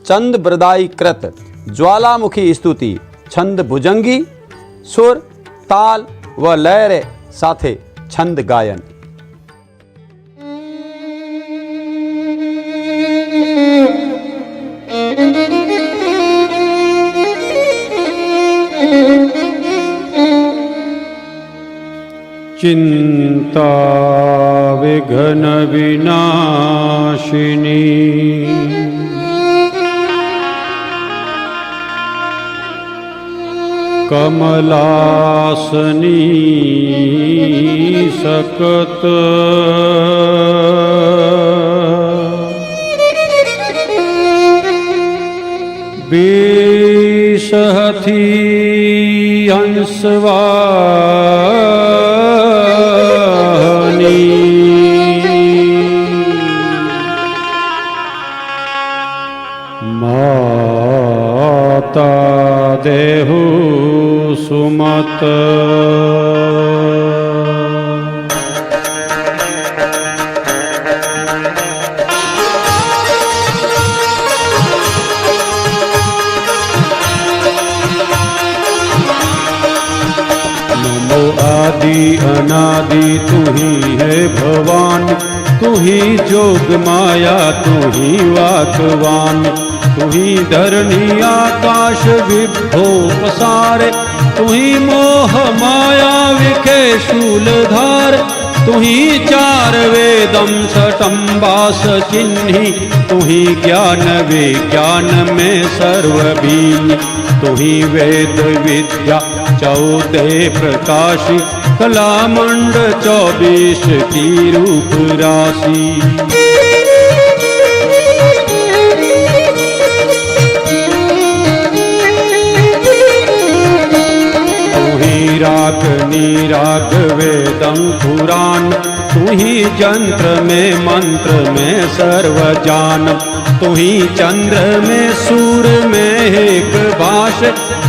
चंद बृदाई कृत ज्वालामुखी स्तुति छंद भुजंगी सुर ताल व लय रे साथे छंद गायन। चिंता विघ्न विनाशिनी कमलासनी सकत बेसहथी हंसवानी माता देहु सुमत नमो आदि अनादि तू ही है भगवान, तू ही जोग माया तू ही वाकवान, तू ही धरणी आकाश विभो पसारे, तू ही मोह माया विखे शूलधार, तू ही चार वेदम छटम्बास चिन्ही, तू ही ज्ञान विज्ञान में सर्वभीनी, तू ही वेद विद्या 14 प्रकाशी, कला मंड 24 की रूप राशि। राग निराग वेदं पुराण, तू ही जंत्र में मंत्र में सर्वजान, तू ही चंद्र में सूर्य में एक भाष,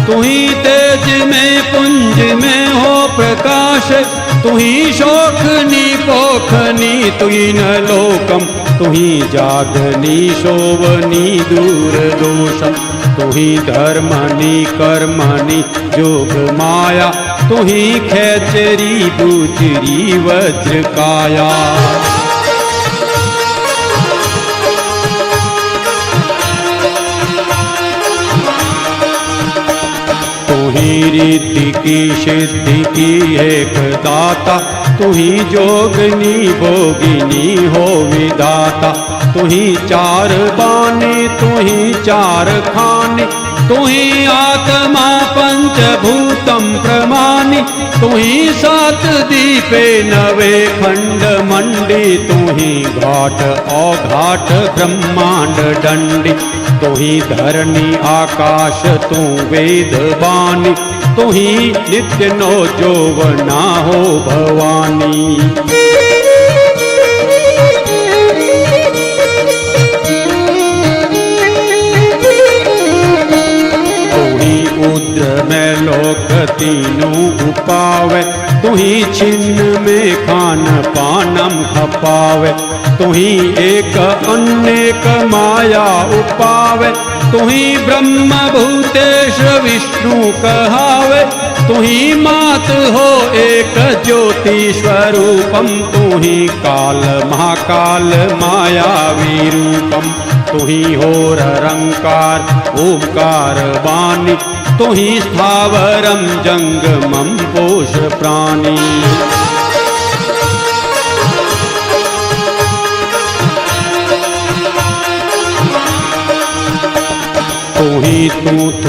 तू ही तेज में पुंज में हो प्रकाश, तू ही शोखनी पोखनी तू ही न लोकम, तू ही जागनी शोभनी दूर दोषम, तू ही धर्मनि कर्मणि जोग माया, तू ही खेचरी गुजरी वज्र काया। तू ही रिद्धि की सिद्धि की एक दाता, तू ही जोगनी भोगिनी हो विदाता, तू ही चार बानी तू ही चार खानी, तू ही आत्मा पंचभूतम प्रमाणी, तू ही 7 दीपे 9 खंड मंडी, तू ही घाट औघाट ब्रह्मांड दंडी, तू ही धरणी आकाश तू वेद बानी, तू ही नित्य नो जोवना हो भवानी। उद्र में लोक तीनों उपावे, तू ही छिन्न में खान पानम खपावे, तू ही एक अनेक माया उपावे, तू ही ब्रह्म भूतेश विष्णु कहावे, तू ही मात हो एक ज्योति स्वरूपम, तू ही काल महाकाल मायावी रूपम, तू ही होर रंकार ओंकार वाणी, तू ही स्थावरम जंगमम पोष प्राणी। तू ही तू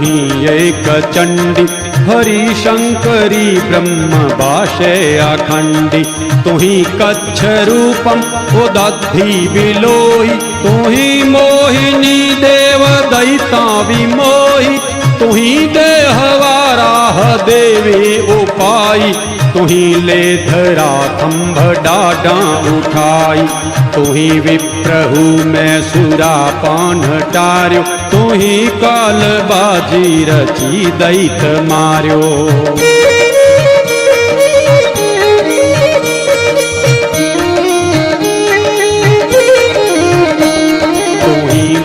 ही एक चंडी, हरि शंकरी ब्रह्म भाषे अखंडी, तू ही कच्छ रूपम उदधि विलोही, तू ही मोहिनी देव दैता विमोही, तू ही देहवाराह देवी उपाई, तू ही ले धरा खंभ डाडा उठाई, तू ही विप्रहु में सुरा पान टार्यो, तू ही काल बाजी रची दैत मार्यो।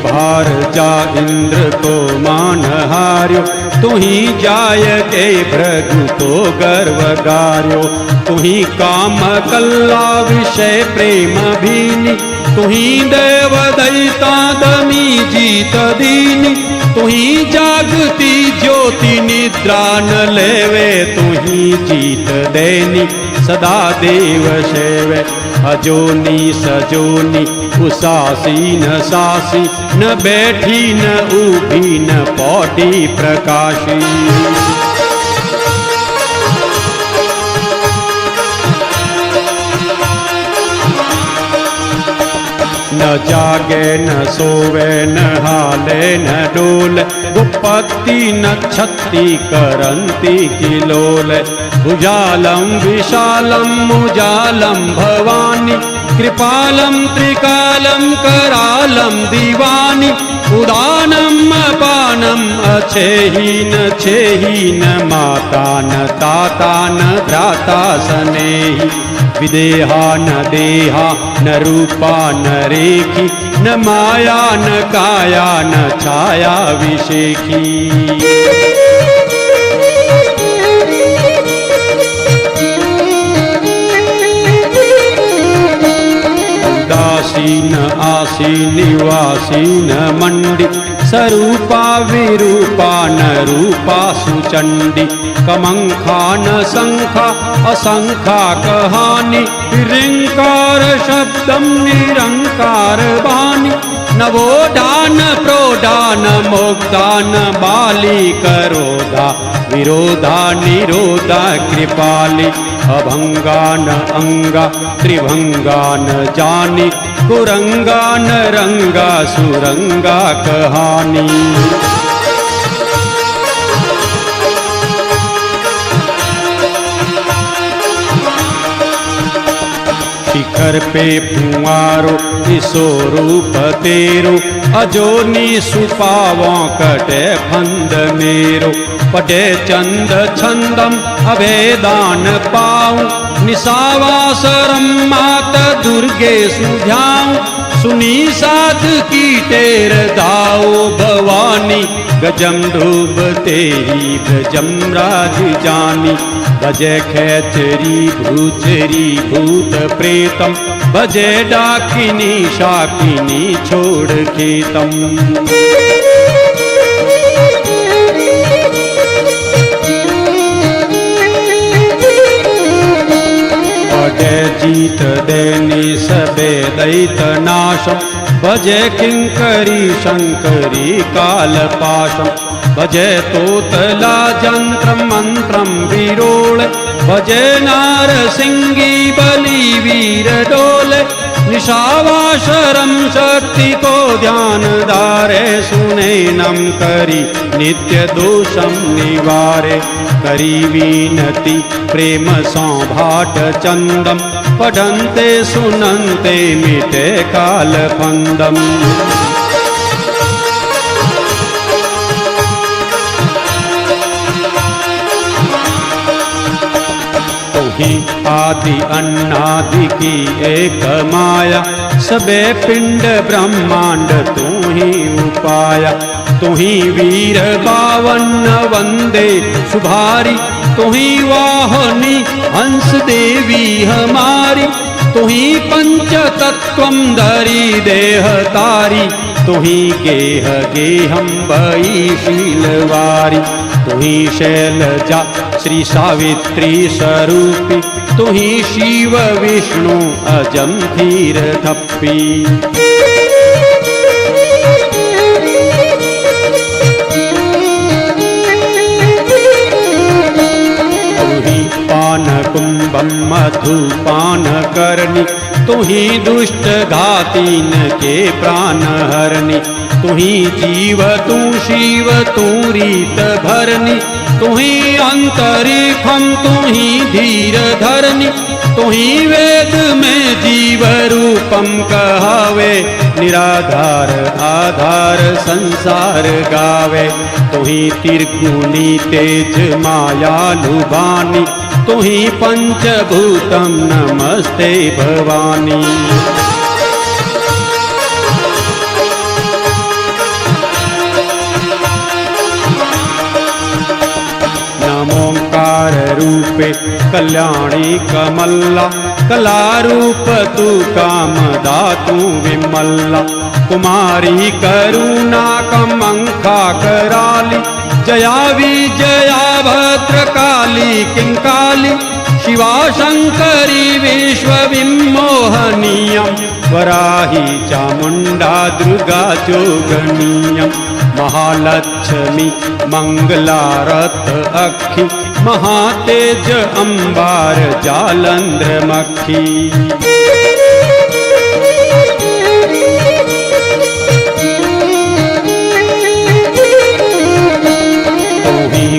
भार जा इंद्र को मान हार्यो, तुही जाय के भृगु तो गर्व गार्यो। तुही काम कल्ला विषय प्रेम भीनि, तुही देव दैता दमी जीत दीनी। तुही जागती ज्योति निद्रा न लेवे, तुही जीत देनी सदा देव सेवे। अजोनी सजोनी उसासी न सासी, न बैठी न ऊभी न पौटी प्रकाशी। न जागे न सोवे न हाले न डोल, गुप्पति न छत्ती करंती किलोल। भुजालम विशालम मुजालम भवानी, कृपालम त्रिकालम करालम दीवानी। उदानम अपानम अछेहि न माता न ताता न भ्राता स्नेही। विदेहा न देहा न रूपा न रेखी, न माया न काया न छाया विशेखी। उदासीन आसी निवासी न मंडी, सरूपा विरूपा न रूपा सुचंडी। कमंखा न संखा असंखा कहानी, ऋंकार शब्दम निरंकार वाणी। नवोदान प्रोदान मोक्तान बाली, करोधा विरोधा निरोधा कृपाली। अभंगा न अंगा त्रिभंगा न जानी, कुरंगा न रंगा सुरंगा कहानी। शिखर पे फुआरो इसो रूप तेरो, अजोनी सुपावों कटे फंद मेरो। पटे चंद छंदम अभेदान पाऊं, निसावासरम मात दुर्गे सुझाऊं। सुनी साध की टेर दाओ भवानी, गजम डूबते ही गजम राज जानी। भजे खेचरी भूचरी भूत प्रेतम, भजे डाकिनी शाकिनी छोड़ खेतम। पटे जीत देनी सबे दैत नाशम, भजे किंकरी शंकरी काल पाशम। भजे तोतला जंत्र मंत्रम विरोल, भजे नारसिंगी बलि वीर डोले। निशावाशरम शक्ति को ध्यान धारे, सुने नम करी नित्य दोषम निवारे। करी विनती प्रेम सौभाट चंदम, पढ़न्ते सुनन्ते मिटे काल फंदम। तुही आदि अन्नादि की एक माया, सबे पिंड ब्रह्मांड तू ही उपाया। तुही वीर बावन वंदे सुभारी, तुही वाहनी हंस देवी हमारी। तुही पंच तत्वम धरी देह तारी, तुही गेह गेहम बई शीलवारी। तुही शैलजा श्री सावित्री स्वरूपी, तुही शिव विष्णु अजम धीर धप्पी। पान कुंभम मधुपान करनी, तुही दुष्ट घातीन के प्राण हरनी। तुही जीव तू शिव तू रीत भरनी, तुही अंतरिक्षम तुही धीर धरनी। तुही वेद में जीव रूपम कहावे, निराधार आधार संसार गावे। तुही त्रिगुणी तेज माया लुभानी, तुही पंचभूतम नमस्ते रूपे कल्याणी कमल्ला, कलारूप तू कामदा तू विमल्ला। कुमारी करुणा कमंखा कराली, जया विजया भद्रकाली किंकाली। शिवा शंकरी विश्व विमोहनीयं, वराही चामुंडा दुर्गा जोगनीयं। महालक्ष्मी मंगलारत अखी, महातेज अंबार जालंध्र मक्खी।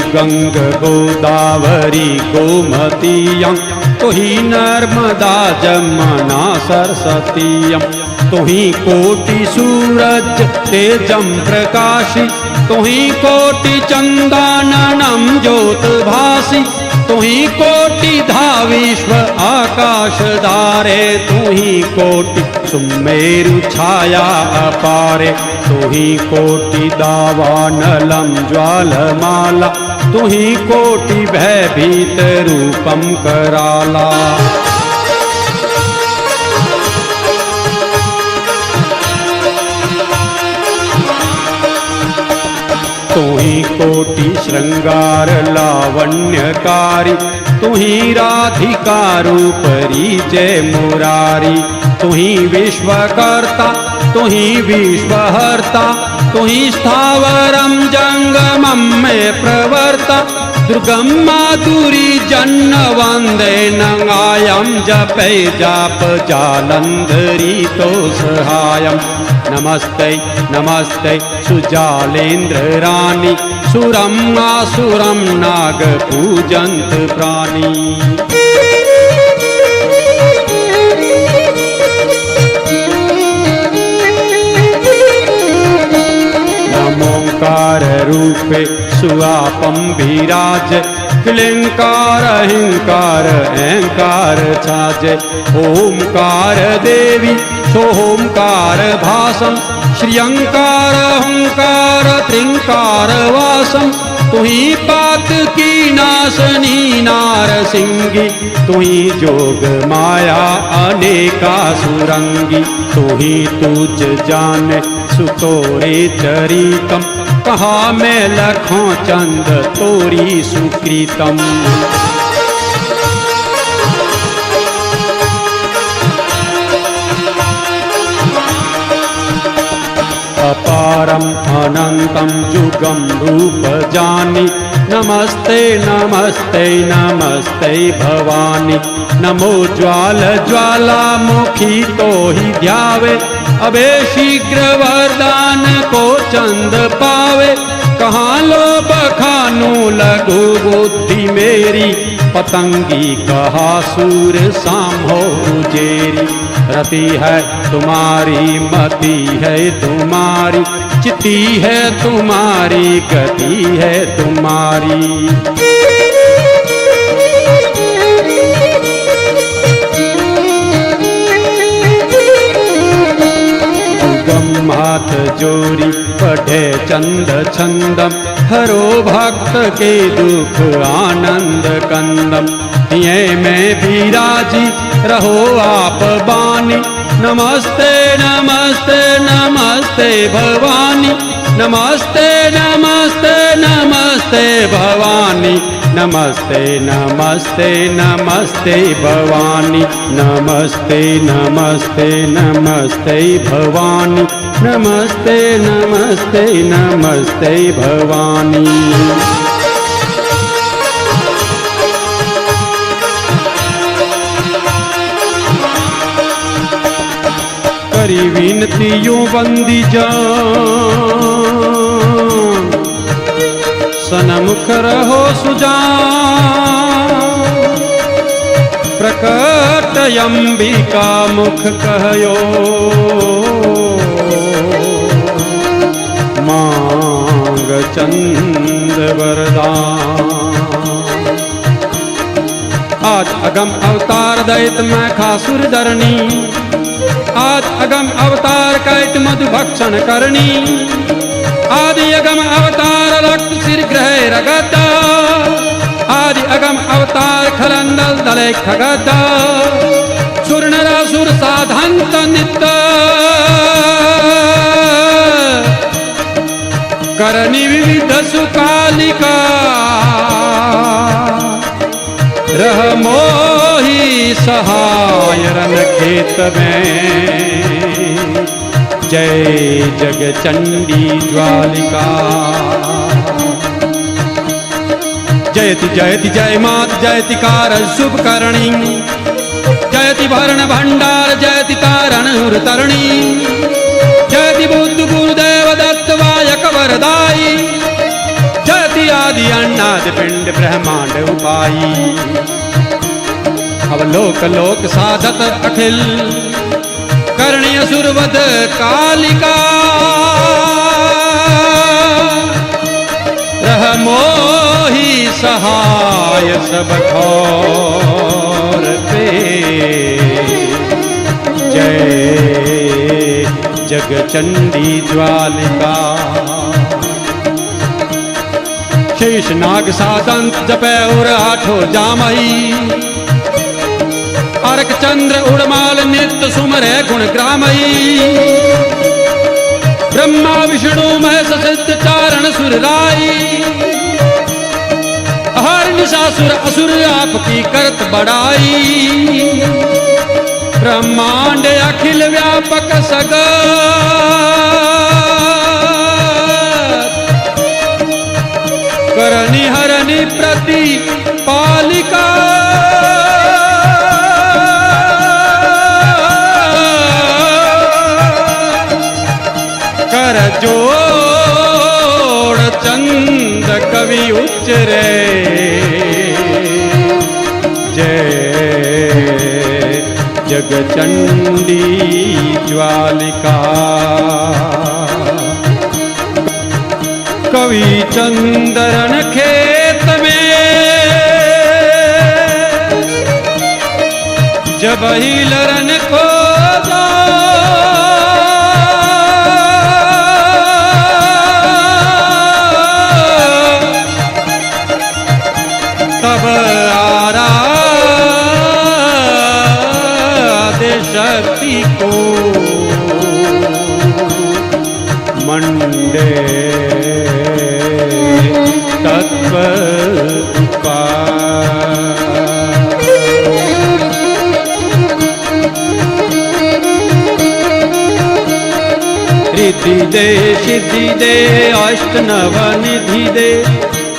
गंग गोदावरी गोमतीयं, तुही नर्मदा जमुना सरस्वतीयं। तुही कोटि सूरज तेजं प्रकाशि, तुही कोटि चंदाननं ज्योतभासि। तुही कोटि धाविश्व आकाश धारे, तुही कोटि सुमेरु छाया अपारे। तुही कोटि दावानलं ज्वालमाला, तुही कोटि भयभीत रूपं कराला। तुही कोटि श्रृंगार लावण्यकारी, तुही राधिका रूपरी जय मुरारी। तुही विश्वकर्ता तुही विश्वहर्ता, तुही स्थावरं जंगमं में प्रवर्ता। दुर्गम माधुरी जन्न वंदे नंगायं, जपे जाप जालंधरी तो सहायम्। नमस्ते नमस्ते सुजालेन्द्र रानी, सुरं आसुरं नाग पूजन्त प्राणी। नमोंकार रूपे सुआपम विराज, क्लींकार अहिंकार अहंकार छाजे। ओंकार देवी सोमकार भासम, श्रियंकार ओंकार त्रिंकार वासम। तुही पात की नाशनी नारसिंगी, तुही जोग माया अनेका सुरंगी। तुही तुझ जाने सुतोरे चरितम, कहा मैं लखों चंद तोरी सुकृतम। अपारम अनंतम जुगम रूप जानी, नमस्ते नमस्ते नमस्ते भवानी। नमो ज्वाल ज्वाला मुखी तो ही ध्यावे, अबे शीघ्र वरदान को चंद पावे। कहाँ लो बखानू लगो बुद्धि मेरी, पतंगी कहा सूर सामो उजेरी। रति है तुम्हारी मति है तुम्हारी, चिति है तुम्हारी गति है तुम्हारी। हाथ जोड़ी पढ़े चंद छंदम, हरो भक्त के दुख आनंद कंदम। ये में विराजी रहो आप बानी, नमस्ते नमस्ते नमस्ते भवानी। नमस्ते नमस्ते नमस्ते भवानी, नमस्ते नमस्ते नमस्ते भवानी। नमस्ते नमस्ते नमस्ते भवानी, नमस्ते नमस्ते नमस्ते भवानी। करी विनतियों बंदी जान, सनमुख रहो सुजान। प्रकट अंबिका मुख कहयो, मांग चंद वरदान। आज अगम अवतार दैत मैं खासुर धरणी, आज अगम अवतार कैट मधु भक्षण करनी। आदि अगम अवतार रक्त सिर ग्रह रगता, आदि अगम अवतार खलंदल दले खगद सुर नरासुर साधंत नित्य करनी विविध सुकालिका रह मोही सहाय रन खेत में जय जग चंडी ज्वालिका जयति जयति जय मात जयति कार शुभ करणी जयति भरण भंडार जयति तारण तरणी जयति बुद्ध गुरुदेव दत्त वायक वरदाई जयति आदि अन्नादि पिंड ब्रह्मांड उपाई अवलोक लोक साधत अखिल करणी असुरवध कालिका रह मोही सहाय सब ठौर पे जय जग चंडी ज्वालिका शेष नाग सादंत जपै उर आठो जामई अर्क चंद्र उड़माल नित्य सुमरे गुण ग्रामई ब्रह्मा विष्णु महेश सिद्ध चारण सुर राई हर निशासुर असुर आपकी करत बड़ाई ब्रह्मांड अखिल व्यापक सगत करनी हरनी प्रति पालिका कर जोड़ चंद कवि उच्चरे जय जग चंडी ज्वालिका कवि चंदरन खेत में जब ही लरन खोजा तब शक्ति को मंडे तत्व रिद्धि दे सिद्धि दे अष्ट नव निधि दे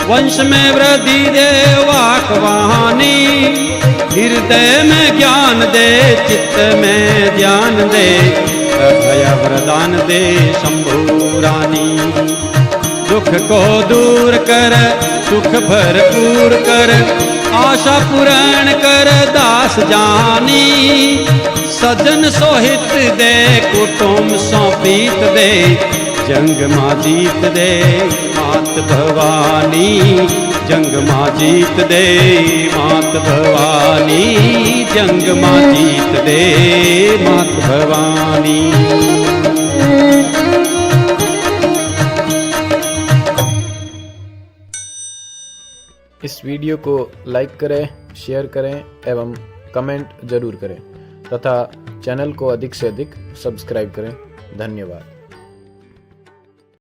वंश में वृद्धि दे वाक वाहनी हृदय में ज्ञान दे चित्त में ध्यान दे अभय वरदान दे शंभु रानी दुख को दूर कर सुख भरपूर कर आशा पूर्ण कर दास जानी सजन सोहित दे कुटुंब सौंपीत दे जंग माँ जीत दे मात भवानी जंग माँ जीत दे मात भवानी जंग माँ जीत दे मात भवानी। इस वीडियो को लाइक करें, शेयर करें एवं कमेंट जरूर करें तथा चैनल को अधिक से अधिक सब्सक्राइब करें। धन्यवाद।